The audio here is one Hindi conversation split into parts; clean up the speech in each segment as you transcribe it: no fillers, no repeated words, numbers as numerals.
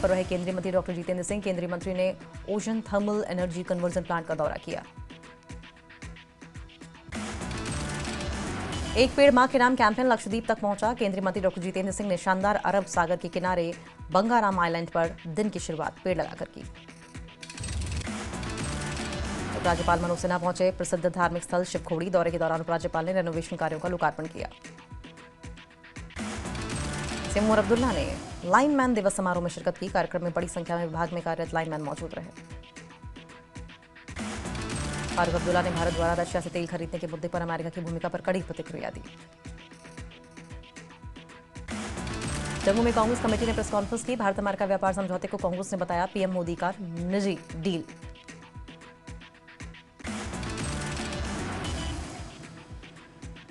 पर रहे केंद्रीय मंत्री डॉक्टर जितेंद्र सिंह। केंद्रीय मंत्री ने ocean thermal energy conversion plant का दौरा किया। एक पेड़ मां के नाम कैंपेन लक्षद्वीप तक पहुंचा। केंद्रीय मंत्री डॉक्टर जितेंद्र सिंह ने शानदार अरब सागर के किनारे बंगाराम आइलैंड पर दिन की शुरुआत पेड़ लगाकर की। राज्यपाल मनोज सिन्हा पहुंचे प्रसिद्ध धार्मिक स्थल शिवखोड़ी। दौरे के दौरान उपराज्यपाल ने रेनोवेशन कार्यों का लोकार्पण किया। सीएम उमर अब्दुल्ला ने लाइनमैन दिवस समारोह में शिरकत की। कार्यक्रम में बड़ी संख्या में विभाग में कार्यरत लाइनमैन मौजूद रहे। फारूक अब्दुल्ला ने भारत द्वारा रशिया से तेल खरीदने के मुद्दे पर अमेरिका की भूमिका पर कड़ी प्रतिक्रिया दी। जम्मू में कांग्रेस कमेटी ने प्रेस कॉन्फ्रेंस की। भारत अमेरिका व्यापार समझौते को कांग्रेस ने बताया पीएम मोदी का निजी डील।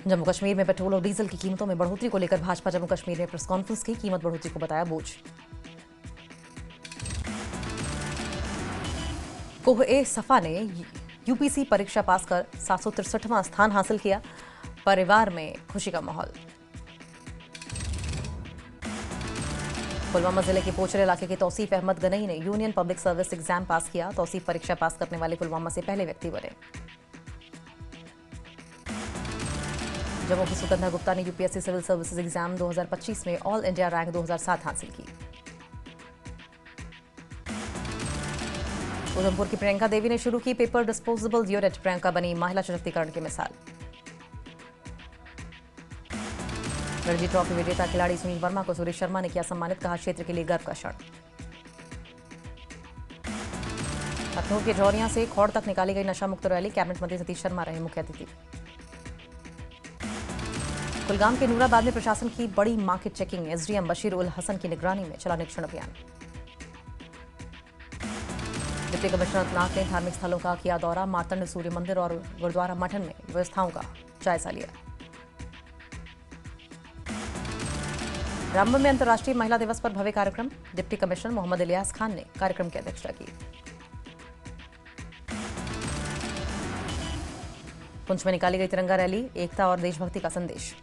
जम्मू कश्मीर में पेट्रोल और डीजल की कीमतों में बढ़ोतरी को लेकर भाजपा जम्मू कश्मीर ने प्रेस कॉन्फ्रेंस की। कीमत बढ़ोतरी को बताया बोझ। कोह सफा ने यूपीसी परीक्षा पास कर 763वां स्थान हासिल किया। परिवार में खुशी का माहौल। पुलवामा जिले के पोचरे इलाके के तौसीफ अहमद गनई ने यूनियन पब्लिक सर्विस एग्जाम पास किया। तौसीफ परीक्षा पास करने वाले पुलवामा से पहले व्यक्ति बने। जम्मू की सुगंधा गुप्ता ने यूपीएससी सिविल सर्विसेज एग्जाम 2025 में ऑल इंडिया रैंक 2007 हासिल की। उधमपुर की प्रियंका देवी ने शुरू की पेपर डिस्पोजेबल यूनिट। प्रियंका बनी महिला सशक्तिकरण की मिसाल। रणजी ट्रॉफी विजेता खिलाड़ी सुनील वर्मा को सुरेश शर्मा ने किया सम्मानित। कहा क्षेत्र के लिए गर्व का क्षण। अखनूर के जौरियां से खौड़ तक निकाली गई नशा मुक्त रैली। कैबिनेट मंत्री सतीश शर्मा रहे मुख्य अतिथि। कुलगाम के नूराबाद में प्रशासन की बड़ी मार्केट चेकिंग। एसडीएम बशीर उल हसन की निगरानी में चला निरीक्षण अभियान। डिप्टी कमिश्नर नाग ने धार्मिक स्थलों का किया दौरा। मार्तंड सूर्य मंदिर और गुरुद्वारा मठन में व्यवस्थाओं का जायजा लिया। रामबन में अंतर्राष्ट्रीय महिला दिवस पर भव्य कार्यक्रम। डिप्टी कमिश्नर मोहम्मद इलियास खान ने कार्यक्रम की अध्यक्षता की। पुंछ में निकाली गई तिरंगा रैली। एकता और देशभक्ति का संदेश।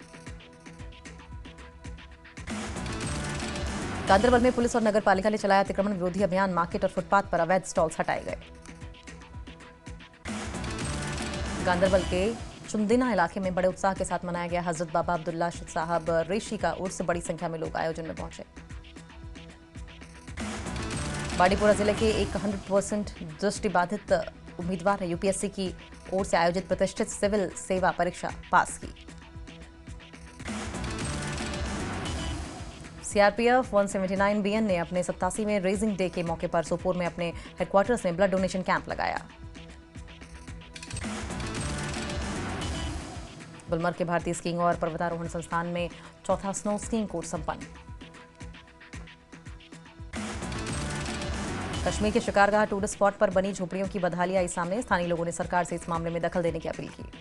गांदरबल में पुलिस और नगर पालिका ने चलाया अतिक्रमण विरोधी अभियान। मार्केट और फुटपाथ पर अवैध स्टॉल्स हटाए गए। गांदरबल के चुंदिना इलाके में बड़े उत्साह के साथ मनाया गया हजरत बाबा अब्दुल्ला साहब रेशी का उर्स। बड़ी संख्या में लोग आयोजन में पहुंचे। बाड़ीपुरा जिले के एक 100% दृष्टिबाधित उम्मीदवार ने यूपीएससी की ओर से आयोजित प्रतिष्ठित सिविल सेवा परीक्षा पास की। सीआरपीएफ 179 बीएन ने अपने 87वें रेजिंग डे के मौके पर सोपोर में अपने हेडक्वार्टर्स में ब्लड डोनेशन कैंप लगाया। गुलमर्ग के भारतीय स्कीइंग और पर्वतारोहण संस्थान में चौथा स्नो स्कीइंग कोर्स संपन्न। कश्मीर के शिकारगाह टूरिस्ट स्पॉट पर बनी झोपड़ियों की बदहाली आई सामने। स्थानीय लोगों ने सरकार से इस मामले में दखल देने की अपील की।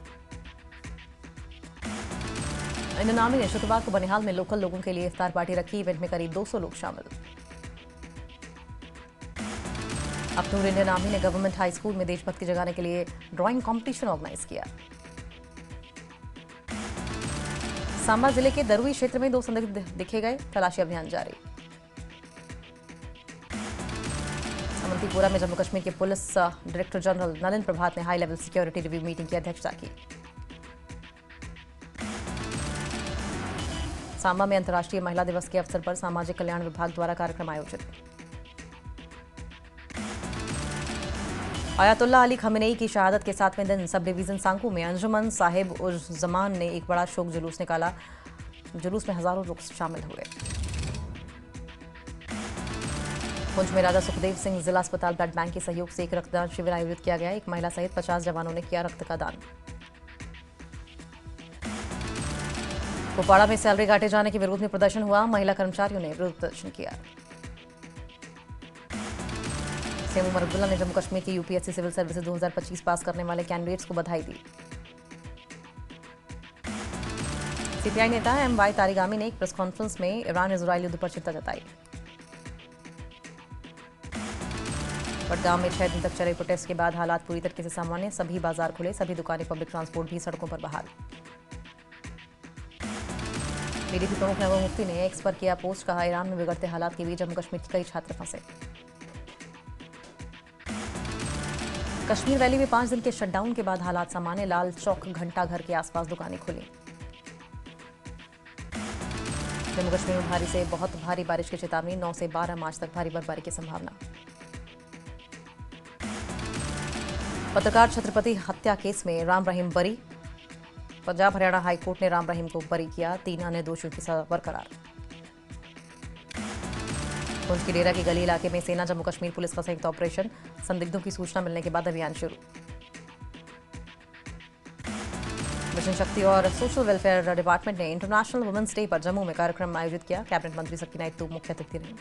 इंडियन आर्मी ने शुक्रवार को बनिहाल में लोकल लोगों के लिए इफ्तार पार्टी रखी। इवेंट में करीब 200 लोग शामिल। अखनूर इंडियन आर्मी ने गवर्नमेंट हाई स्कूल में देशभक्ति जगाने के लिए ड्राइंग कंपटीशन ऑर्गेनाइज किया। सांबा जिले के दरुई क्षेत्र में 2 संदिग्ध दिखे गए। तलाशी अभियान जारी। अवंतीपुरा में जम्मू कश्मीर के पुलिस डायरेक्टर जनरल नलिन प्रभात ने high level security review meeting की अध्यक्षता की। सांबा में अंतर्राष्ट्रीय महिला दिवस के अवसर पर सामाजिक कल्याण विभाग द्वारा कार्यक्रम आयोजित। आयतुल्ला अली खमेनेई की शहादत के 7वें दिन सब डिवीजन सांकू में अंजुमन साहिब उर जमान ने एक बड़ा शोक जुलूस निकाला। जुलूस में हजारों लोग शामिल हुए। पुंछ में राजा सुखदेव सिंह जिला अस्पताल ब्लड बैंक के सहयोग से एक रक्तदान शिविर आयोजित किया गया। एक महिला सहित 50 जवानों ने किया रक्त का दान। कुपवाड़ा में सैलरी काटे जाने के विरोध में प्रदर्शन हुआ। महिला कर्मचारियों ने विरोध प्रदर्शन किया। सीएम उमर अब्दुल्ला ने जम्मू कश्मीर की यूपीएससी सिविल सर्विसेज 2025 पास करने वाले कैंडिडेट्स को बधाई दी। सीपीआई नेता एमवाई तारिगामी ने एक प्रेस कॉन्फ्रेंस में ईरान इजरायल युद्ध पर चिंता जताई। बडगांव में 6 दिन तक चले प्रोटेस्ट के बाद हालात पूरी तरीके से सामान्य। सभी बाजार खुले। सभी दुकानें, पब्लिक ट्रांसपोर्ट भी सड़कों पर बहाल। पीडीपी प्रमुख महबूब मुफ्ती ने एक्स पर किया पोस्ट, कहा ईरान में बिगड़ते हालात के बीच जम्मू कश्मीर के कई छात्र फंसे। कश्मीर वैली में 5 दिन के शटडाउन के बाद हालात सामान्य, लाल चौक घंटा घर के आसपास दुकानें खुली। जम्मू कश्मीर में भारी से बहुत भारी बारिश की चेतावनी, 9 से 12 मार्च तक भारी बर्फबारी की संभावना। पत्रकार छत्रपति हत्या केस में राम रहीम बरी, पंजाब हरियाणा हाईकोर्ट ने राम रहीम को बरी किया, 3 अन्य दोषियों की सजा बरकरार। पुंछ की डेरा की गली इलाके में सेना जम्मू कश्मीर पुलिस का संयुक्त ऑपरेशन, संदिग्धों की सूचना मिलने के बाद अभियान शुरू। मिशन शक्ति और सोशल वेलफेयर डिपार्टमेंट ने इंटरनेशनल वुमेन्स डे पर जम्मू में कार्यक्रम आयोजित किया, कैबिनेट मंत्री सकीना इत्तू मुख्य अतिथि रहीं।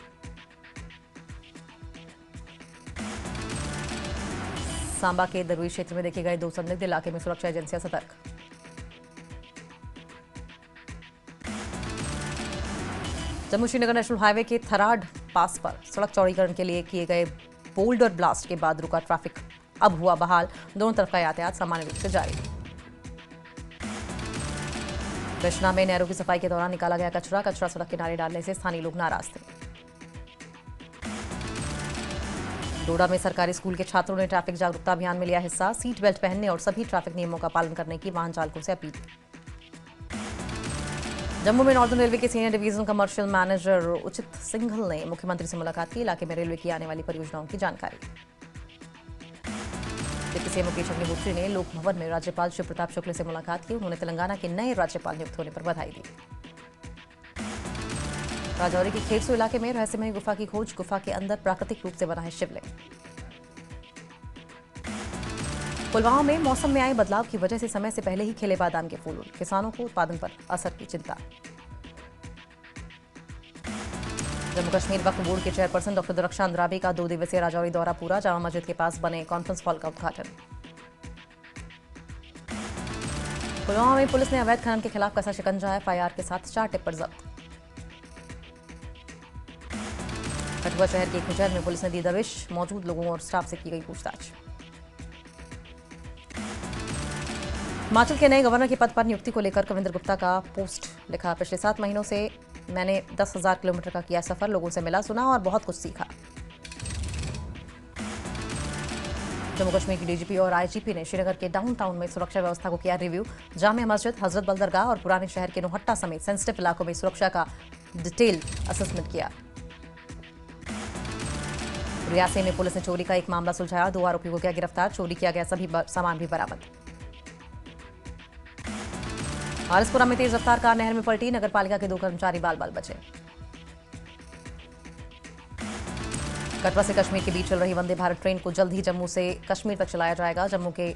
सांबा के दरुई क्षेत्र में देखे गए 2 संदिग्ध, इलाके में सुरक्षा एजेंसियां सतर्क। जम्मू श्रीनगर नेशनल हाईवे के थराड पास पर सड़क चौड़ीकरण के लिए किए गए बोल्डर ब्लास्ट के बाद रुका ट्रैफिक अब हुआ बहाल, दोनों तरफ का यातायात सामान्य रूप से जारी। कृष्णा में नहरों की सफाई के दौरान निकाला गया कचरा सड़क किनारे डालने से स्थानीय लोग नाराज थे। डोडा में सरकारी स्कूल के छात्रों ने ट्रैफिक जागरूकता अभियान में लिया हिस्सा, सीट बेल्ट पहनने और सभी ट्रैफिक नियमों का पालन करने की वाहन चालकों से अपील। जम्मू में नॉर्दर्न रेलवे के सीनियर डिवीजन कमर्शियल मैनेजर उचित सिंघल ने मुख्यमंत्री से मुलाकात की, इलाके में रेलवे की आने वाली परियोजनाओं की जानकारी। डिप्टी सीएम मुकेश अग्निहोत्री ने लोक भवन में राज्यपाल शिव प्रताप शुक्ल से मुलाकात की, उन्होंने तेलंगाना के नए राज्यपाल नियुक्त होने पर बधाई दी। राजौरी के खेड़सू इलाके में रहस्यमयी गुफा की खोज, गुफा के अंदर प्राकृतिक रूप से बना है शिवलिंग। पुलवामा में मौसम में आए बदलाव की वजह से समय से पहले ही खिले बादाम के फूल, किसानों को उत्पादन पर असर की चिंता। जम्मू कश्मीर वक्फ बोर्ड के चेयरपर्सन डॉक्टर दुरक्षा अंद्राबी का 2 दिवसीय राजौरी दौरा पूरा, जामा मस्जिद के पास बने कॉन्फ्रेंस हॉल का उद्घाटन। पुलवामा में पुलिस ने अवैध खनन के खिलाफ कसा शिकंजा, एफआईआर के साथ 4 टिप्पर जब्त। कठुआ शहर के एक होटल में पुलिस ने दी दबिश, मौजूद लोगों और स्टाफ से की गई पूछताछ। हिमाचल के नए गवर्नर के पद पर नियुक्ति को लेकर कविंद्र गुप्ता का पोस्ट लिखा, पिछले 7 महीनों से मैंने 10,000 किलोमीटर का किया सफर, लोगों से मिला सुना और बहुत कुछ सीखा। जम्मू कश्मीर की डीजीपी और आईजीपी ने श्रीनगर के डाउनटाउन में सुरक्षा व्यवस्था को किया रिव्यू, जामिया मस्जिद, हजरत बल दरगाह और पुराने शहर के नोहट्टा समेत सेंसिटिव इलाकों में सुरक्षा का डिटेल असेसमेंट किया। रियासी में पुलिस ने चोरी का एक मामला सुलझाया, 2 आरोपियों को किया गिरफ्तार, चोरी किया गया सभी सामान भी बरामद। आरएसपुरा में तेज रफ्तार कार नहर में पलटी, नगर पालिका के 2 कर्मचारी बाल बाल बचे। कटरा से कश्मीर के बीच चल रही वंदे भारत ट्रेन को जल्द ही जम्मू से कश्मीर तक चलाया जाएगा, जम्मू के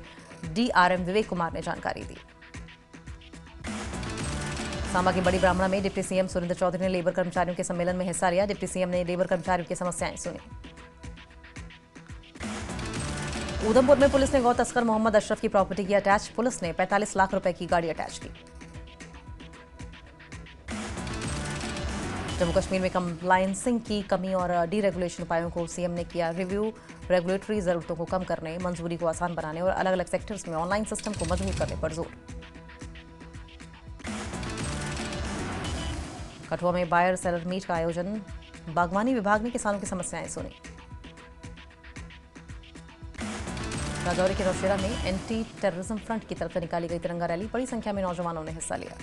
डीआरएम विवेक कुमार ने जानकारी दी। सांबा की बड़ी ब्राह्मणा में डिप्टी सीएम सुरेंद्र चौधरी ने लेबर कर्मचारियों के सम्मेलन में हिस्सा लिया, डिप्टी सीएम ने लेबर कर्मचारियों की समस्याएं सुनी। उधमपुर में पुलिस ने गौ तस्कर मोहम्मद अशरफ की प्रॉपर्टी की अटैच, पुलिस ने 45 लाख रुपए की गाड़ी अटैच की। जम्मू कश्मीर में कंप्लायंसिंग की कमी और डीरेगुलेशन उपायों को सीएम ने किया रिव्यू, रेगुलेटरी जरूरतों को कम करने, मंजूरी को आसान बनाने और अलग अलग सेक्टर्स में ऑनलाइन सिस्टम को मजबूत करने पर जोर। कठुआ में बायर सेलर मीट का आयोजन, बागवानी विभाग ने किसानों की समस्याएं सुनी। राजौरी के नौशेरा में एंटी टेररिज्म फ्रंट की तरफ से निकाली गई तिरंगा रैली, बड़ी संख्या में नौजवानों ने हिस्सा लिया।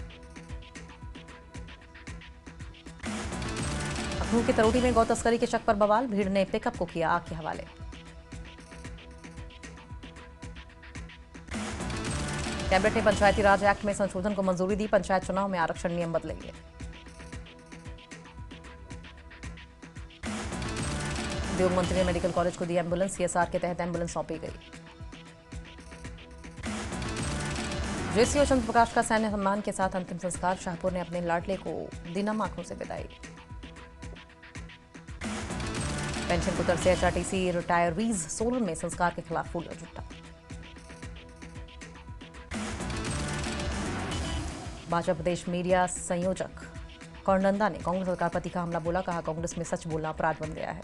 अखनूर की तरोटी में गौ तस्करी के शक पर बवाल, भीड़ ने पिकअप को किया आग के हवाले। कैबिनेट ने पंचायती राज एक्ट में संशोधन को मंजूरी दी, पंचायत चुनाव में आरक्षण नियम बदलेंगे। उद्योग मंत्री ने मेडिकल कॉलेज को दी एम्बुलेंस, सीएसआर के तहत एम्बुलेंस सौंपी गई। जेसीओ चंद्र प्रकाश का सैन्य सम्मान के साथ अंतिम संस्कार, शाहपुर ने अपने लाडले को दी नम आंखों से विदाई। पेंशन को तरसे एचआरटीसी रिटायरीज, सोलन में संस्कार के खिलाफ फूल जुटा। भाजपा प्रदेश मीडिया संयोजक कौरनंदा ने कांग्रेस सरकार पर तीखा हमला बोला, कहा कांग्रेस में सच बोलना अपराध बन गया है।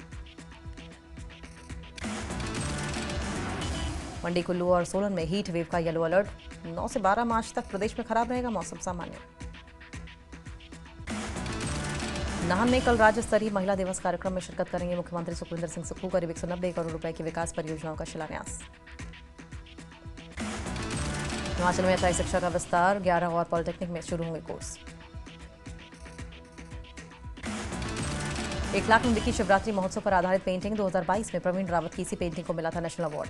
मंडी, कुल्लू और सोलन में हीट वेव का येलो अलर्ट, 9 से 12 मार्च तक प्रदेश में खराब रहेगा मौसम, सामान्य। नाहन में कल राज्य स्तरीय महिला दिवस कार्यक्रम में शिरकत करेंगे मुख्यमंत्री सुखविंदर सिंह सुक्खू। करीब 190 करोड़ रुपए की विकास परियोजनाओं का शिलान्यास। हिमाचल में अस्थायी शिक्षा का विस्तार, 11 और पॉलिटेक्निक में शुरू होंगे कोर्स। 1 लाख में बिकी शिवरात्रि महोत्सव पर आधारित पेंटिंग। 2022 में प्रवीण रावत की इसी पेंटिंग को मिला था नेशनल अवार्ड।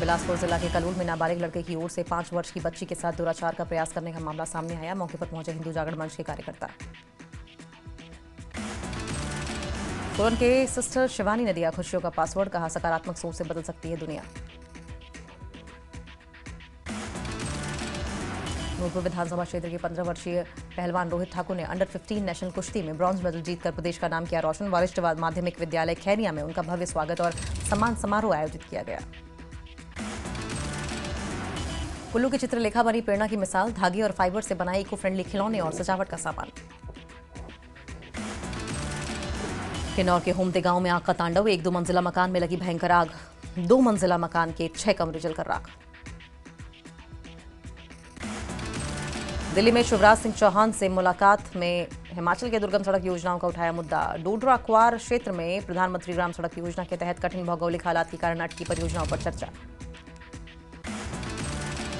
बिलासपुर जिला के कलूल में नाबालिग लड़के की ओर से 5 वर्ष की बच्ची के साथ दुराचार का प्रयास करने का मामला सामने आया। मौके पर पहुंचे हिंदू जागरण मंच के कार्यकर्ता। सोलन के सिस्टर शिवानी ने दिया खुशियों का पासवर्ड, कहा सकारात्मक सोच से बदल सकती है दुनिया। नूरपुर विधानसभा क्षेत्र के 15 वर्षीय पहलवान रोहित ठाकुर ने अंडर 15 नेशनल कुश्ती में ब्रॉन्ज मेडल जीतकर प्रदेश का नाम किया रोशन। वरिष्ठ माध्यमिक विद्यालय खैरिया में उनका भव्य स्वागत और सम्मान समारोह आयोजित किया गया। कुल्लू की चित्रलेखा बनी प्रेरणा की मिसाल, धागे और फाइबर से बनाए इको फ्रेंडली खिलौने और सजावट का सामान। किन्नौर के होमते गांव में आग का तांडव, 1-2 मंजिला मकान में लगी भयंकर आग। 2 मंजिला मकान के 6 कमरे जलकर राख। दिल्ली में शिवराज सिंह चौहान से मुलाकात में हिमाचल के दुर्गम सड़क योजनाओं का उठाया मुद्दा। डोडरा क्वार क्षेत्र में प्रधानमंत्री ग्राम सड़क योजना के तहत कठिन भौगोलिक हालात के कारण अटकी परियोजनाओं पर चर्चा।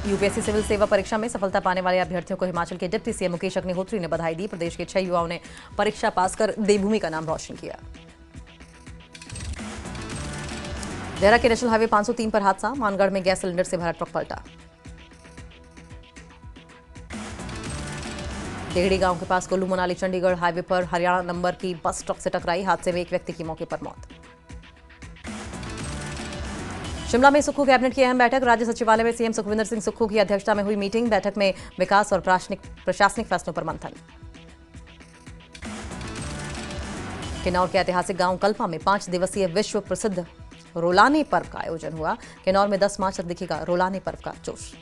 यूपीएससी सिविल सेवा परीक्षा में सफलता पाने वाले अभ्यर्थियों को हिमाचल के डिप्टी सीएम मुकेश अग्निहोत्री ने बधाई दी। प्रदेश के 6 युवाओं ने परीक्षा पास कर देवभूमि का नाम रोशन किया। देहरा के नेशनल हाईवे 503 पर हादसा, मानगढ़ में गैस सिलेंडर से भरा ट्रक पलटा। देहड़ी गांव के पास कुल्लू मनाली चंडीगढ़ हाईवे पर हरियाणा नंबर की बस ट्रक से टकराई। हादसे में एक व्यक्ति की मौके पर मौत। शिमला में सुक्खू कैबिनेट की अहम बैठक, राज्य सचिवालय में सीएम सुखविंदर सिंह सुक्खू की अध्यक्षता में हुई मीटिंग। बैठक में विकास और प्रशासनिक फैसलों पर मंथन। किन्नौर के ऐतिहासिक गांव कल्पा में 5 दिवसीय विश्व प्रसिद्ध रोलाने पर्व का आयोजन हुआ। किन्नौर में 10 मार्च तक दिखेगा रोलाने पर्व का जोश।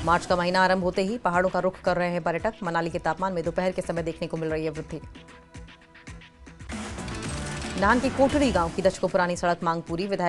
मार्च का महीना आरंभ होते ही पहाड़ों का रुख कर रहे हैं पर्यटक। मनाली के तापमान में दोपहर के समय देखने को मिल रही है वृद्धि। नाहन के कोटड़ी गांव की 10 को पुरानी सड़क मांग पूरी। विधायक